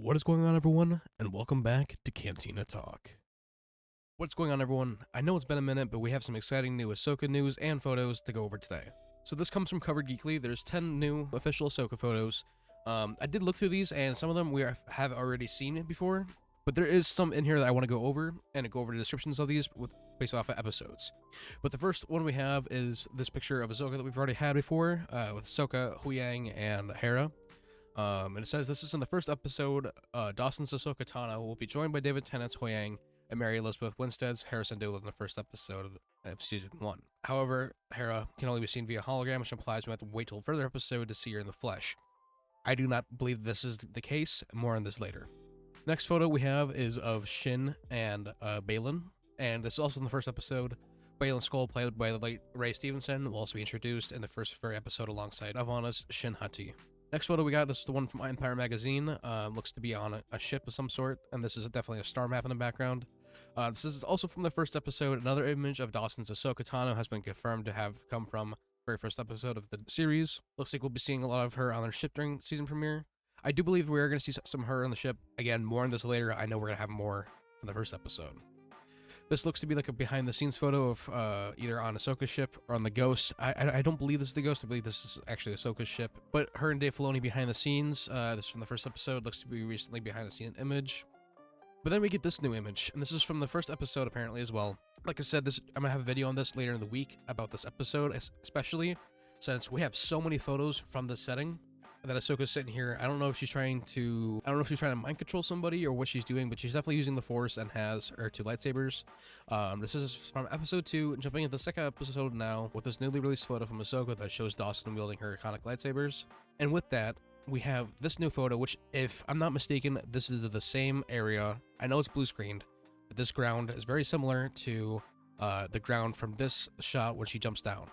What is going on, everyone, and welcome back to Cantina Talk. What's going on, everyone? I know it's been a minute, but we have some exciting new AHSOKA news and photos to go over today. So this comes from Covered Geekly. There's 10 new official AHSOKA photos. I did look through these, and some of them have already seen before, but there is some in here that I want to go over, and go over the descriptions of these based off of episodes. But the first one we have is this picture of AHSOKA that we've already had before, with AHSOKA, Huyang, and Hera. And it says this is in the first episode. Dawson's AHSOKA Tano will be joined by David Tennant's Huyang and Mary Elizabeth Winstead's Harrison Doolittle in the first episode of season 1. However, Hera can only be seen via hologram, which implies we have to wait till a further episode to see her in the flesh. I do not believe this is the case. More on this later. Next photo we have is of Shin and Balin, and this is also in the first episode. Balin's skull, played by the late Ray Stevenson, will also be introduced in the first episode alongside Ivana's Shin Hati. Next photo we got, this is the one from Empire Magazine. Looks to be on a ship of some sort, and this is definitely a star map in the background. This is also from the first episode. Another image of Dawson's AHSOKA Tano has been confirmed to have come from the very first episode of the series. Looks like we'll be seeing a lot of her on her ship during the season premiere. I do believe we are going to see some of her on the ship. Again, more on this later. I know we're going to have more from the first episode. This looks to be like a behind-the-scenes photo of either on AHSOKA's ship or on the Ghost. I don't believe this is the Ghost. I believe this is actually AHSOKA's ship. But her and Dave Filoni behind the scenes. This is from the first episode. Looks to be recently behind-the-scenes image. But then we get this new image, and this is from the first episode apparently as well. Like I said, I'm gonna have a video on this later in the week about this episode, especially since we have so many photos from this setting that AHSOKA's sitting here. I don't know if she's trying to mind control somebody or what she's doing, but she's definitely using the Force and has her 2 lightsabers. This is from episode 2, jumping into the second episode now with this newly released photo from AHSOKA that shows Dawson wielding her iconic lightsabers. And with that, we have this new photo, which, if I'm not mistaken, this is the same area. I know it's blue screened, but this ground is very similar to the ground from this shot when she jumps down.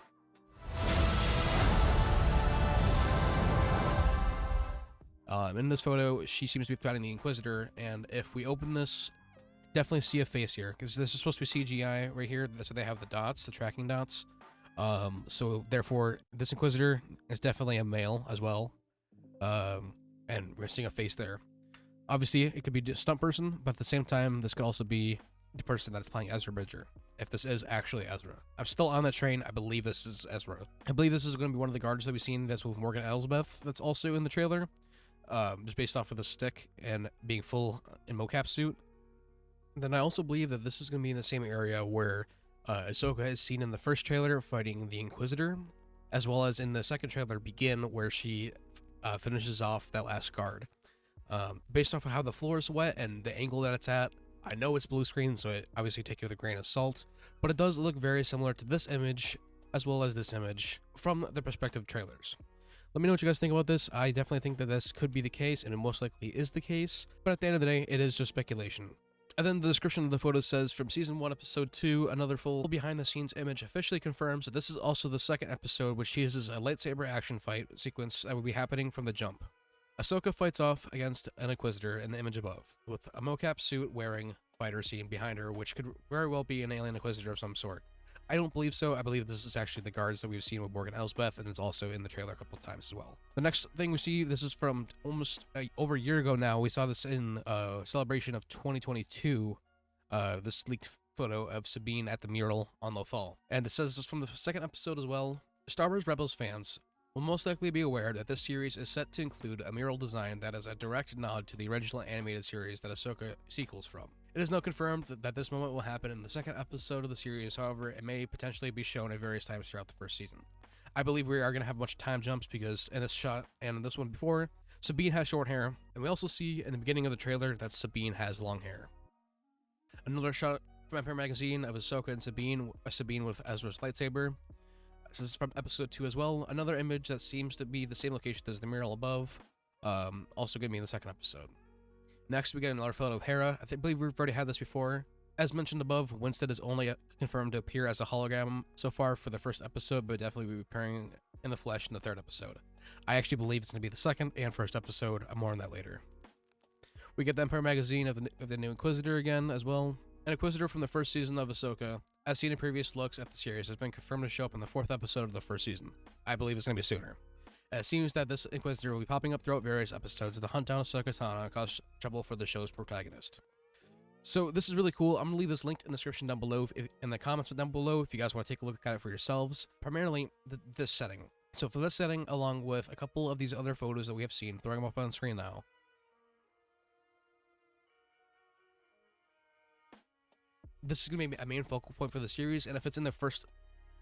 In this photo, she seems to be fighting the Inquisitor, and if we open this, definitely see a face here, because this is supposed to be CGI right here, so they have the dots, the tracking dots. So therefore, this Inquisitor is definitely a male as well, and we're seeing a face there. Obviously, it could be a stunt person, but at the same time, this could also be the person that's playing Ezra Bridger, if this is actually Ezra. I'm still on that train. I believe this is Ezra. I believe this is going to be one of the guards that we've seen that's with Morgan Elsbeth that's also in the trailer. Just based off of the stick and being full in mocap suit. Then I also believe that this is going to be in the same area where AHSOKA is seen in the first trailer fighting the Inquisitor, as well as in the second trailer Begin, where she finishes off that last guard. Based off of how the floor is wet and the angle that it's at, I know it's blue screen, so I obviously take it with a grain of salt, but it does look very similar to this image as well as this image from the perspective trailers. Let me know what you guys think about this. I definitely think that this could be the case, and it most likely is the case, but at the end of the day, it is just speculation. And then the description of the photo says, from season 1 episode 2, another full behind the scenes image officially confirms that this is also the second episode, which uses a lightsaber action fight sequence that will be happening from the jump. AHSOKA fights off against an Inquisitor in the image above, with a mocap suit wearing fighter scene behind her, which could very well be an alien Inquisitor of some sort. I don't believe so. I believe this is actually the guards that we've seen with Morgan Elsbeth, and it's also in the trailer a couple of times as well. The next thing we see, this is from almost over a year ago now. We saw this in celebration of 2022, this leaked photo of Sabine at the mural on Lothal. And it says this from the second episode as well. Star Wars Rebels fans will most likely be aware that this series is set to include a mural design that is a direct nod to the original animated series that AHSOKA sequels from. It is now confirmed that this moment will happen in the second episode of the series. However, it may potentially be shown at various times throughout the first season. I believe we are going to have much time jumps because in this shot and in this one before, Sabine has short hair, and we also see in the beginning of the trailer that Sabine has long hair. Another shot from Empire Magazine of AHSOKA and Sabine with Ezra's lightsaber. This is from episode 2 as well. Another image that seems to be the same location as the mural above. Also going to be in the second episode. Next, we get another photo of Hera. I believe we've already had this before. As mentioned above, Winstead is only confirmed to appear as a hologram so far for the first episode, but definitely will be appearing in the flesh in the third episode. I actually believe it's going to be the second and first episode. More on that later. We get the Empire Magazine of the new Inquisitor again as well. An Inquisitor from the first season of AHSOKA, as seen in previous looks at the series, has been confirmed to show up in the 4th episode of the first season. I believe it's going to be sooner. It seems that this Inquisitor will be popping up throughout various episodes of the hunt down AHSOKA Cantina and cause trouble for the show's protagonist. So this is really cool. I'm going to leave this linked in the description down below, in the comments down below, if you guys want to take a look at it for yourselves. Primarily, this setting. So for this setting, along with a couple of these other photos that we have seen, throwing them up on the screen now. This is going to be a main focal point for the series, and if it's in the first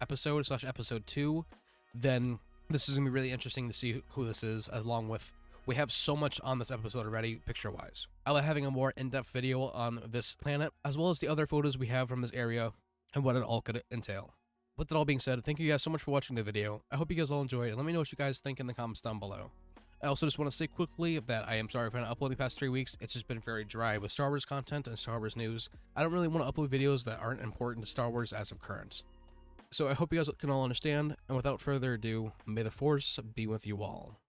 episode / episode 2, then this is going to be really interesting to see who this is, along with, we have so much on this episode already, picture-wise. I'll be having a more in-depth video on this planet, as well as the other photos we have from this area, and what it all could entail. With that all being said, thank you guys so much for watching the video. I hope you guys all enjoyed, and let me know what you guys think in the comments down below. I also just want to say quickly that I am sorry for not uploading the past 3 weeks. It's just been very dry with Star Wars content and Star Wars news. I don't really want to upload videos that aren't important to Star Wars as of current. So I hope you guys can all understand, and without further ado, may the Force be with you all.